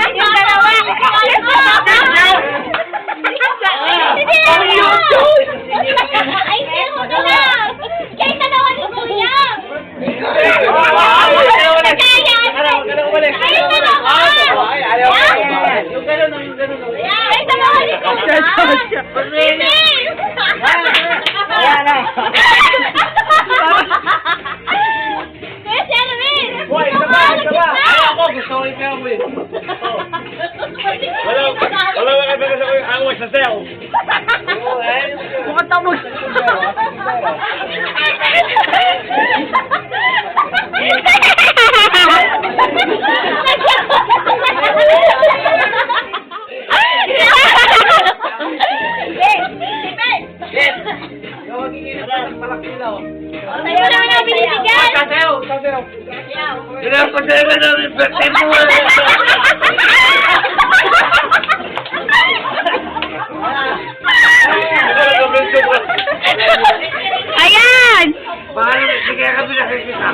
Yung dalawa. Ay, sino ka lang? Kaya dalawa ni Kuya. Mukhang tamog. Tayo naman ang binibigyan. Sasayaw. Ayan! Hindi kaya kami nakikita.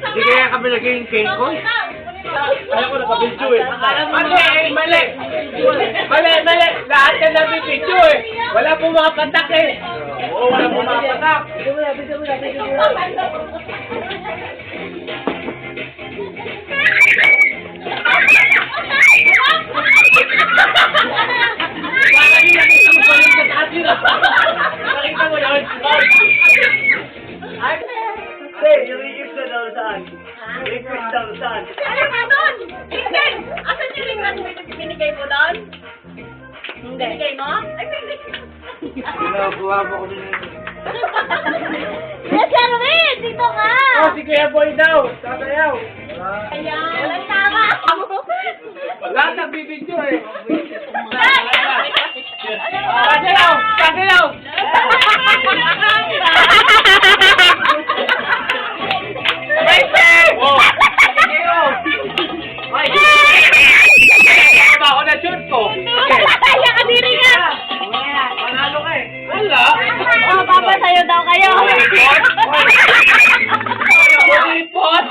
Hindi kaya kami naging kengkoy. Ayaw ko nakabidyo eh. Mali. Lahat ka nabibidyo eh. Wala pong mga patak eh. Oo, wala pong mga patak. Bidyo mo na. Nakita mo yun? Yung request na daw saan? Request daw saan? Ano ka doon? Tingnan! Asan yung ring na binigay mo doon? Hindi. Binigay mo? Ay, binigay mo. Pinakuha mo ko din. Yes, Sherwin! Dito ka! Oh, si Kuya Boy daw. Sasayaw. Ayan. Walang tama. Lahat nagbibidyo eh. Sasayaw! Sasayaw! Ako na shoot ko. Kaya kadiri nga! Panalo ka eh. Wala. Oh, papasayo daw kayo. Pulipot.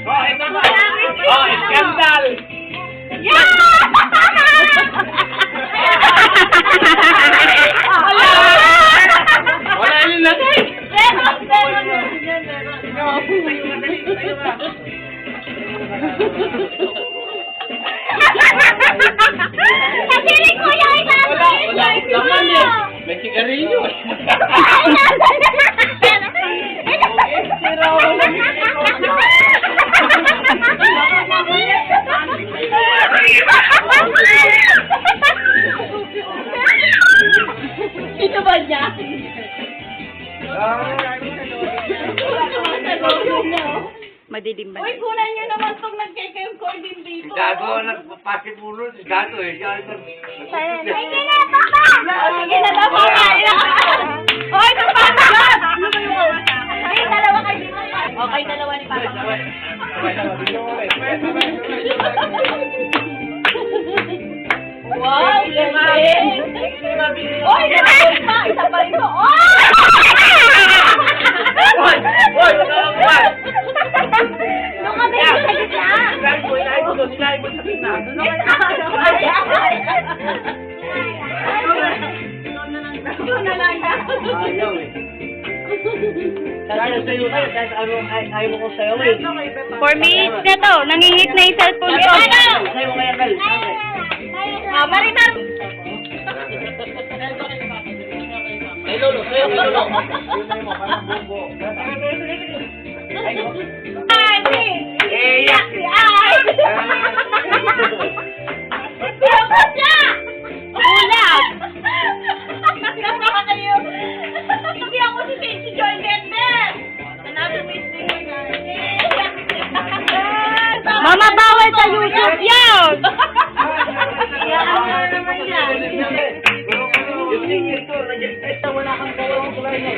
Oh, ito ba? Oh, skandal. Wala yun natin. Kadiri ko yung isang Wala naman eh. May sigarilyo eh. Ito ba niya? Madilim ba? Uy, kunan niyo naman pag nagkikayong cording dito. Gago, nagpapasipulo si Gato eh. Sige na, papa! Sige na, papa! Hoy, papa! Ay, dalawa kayo dito. Okay, dalawa ni papa. Wow, galing! Hoy, galing pa! Isa pa rin to. Hoy! Hoy! Doon ka din sa gitna. Sinabi mo sa gitna. Doon na lang na. Ayaw eh. Kaya sa'yo kayo, kahit ayaw mo ko sa'yo eh. 4 minutes na to. Nangingit na yung cellphone ko. Sa'yo kaya Mel. Marinar! Ay, lolo, sa'yo, lolo. Ani! Iyak! Ay! Dapat siya! Ulam! Kayo! Hindi ako si Joy Bender! Another mistake na. Mama, bawal sa YouTube yan! Yung tingin ko, nandiyan wala kang dalawang kulay na.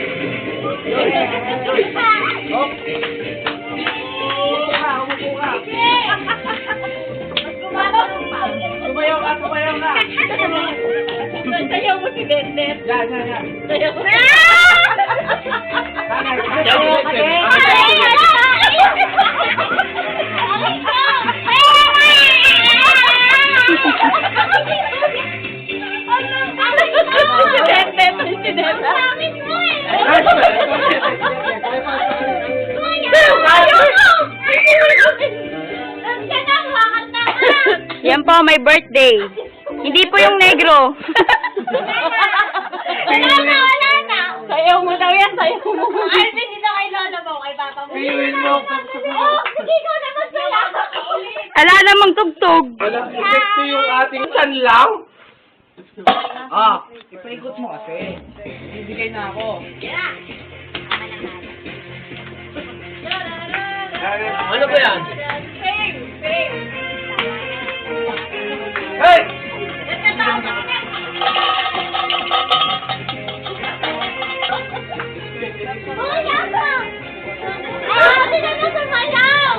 Sumayaw ka! Sayaw mo si Bender. Sayaw mo. Sayaw mo. Pangit mo eh! Nandiyan na, makakanta ka! Yan po, may birthday. Hindi po yung negro. Wala na! Sayaw mo daw yan, sayaw mo. Alvin, dito kay Lola mo, kay Papa mo. Pinuin mo. Oh, sige ko na masaya. Ala namang tugtog. Walang epekto yung ating sanlaw. Ah, ipaikot mo kasi. Bibigay na ako. Ano ba yan? Same, same. Hey! Oh, yasa! Ah, sila na sumayaw!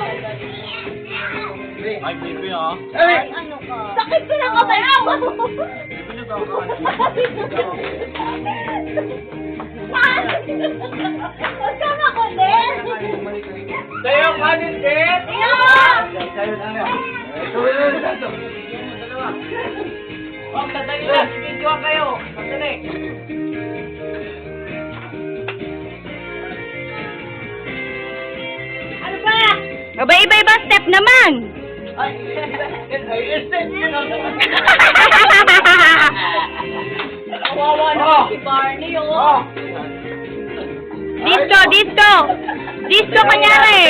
Ay, baby ah. Ay, ano ka? Sakit ko ng kamay! Awa mo! Huwag ka makulit! Tayo, kanin, Ted! Oh, sandali lang. Video kayo. Sandali. Ano ba? Aba, iba-iba step naman. Kawawa naman si Barney, oh. Disco, disco. Disco kanyari.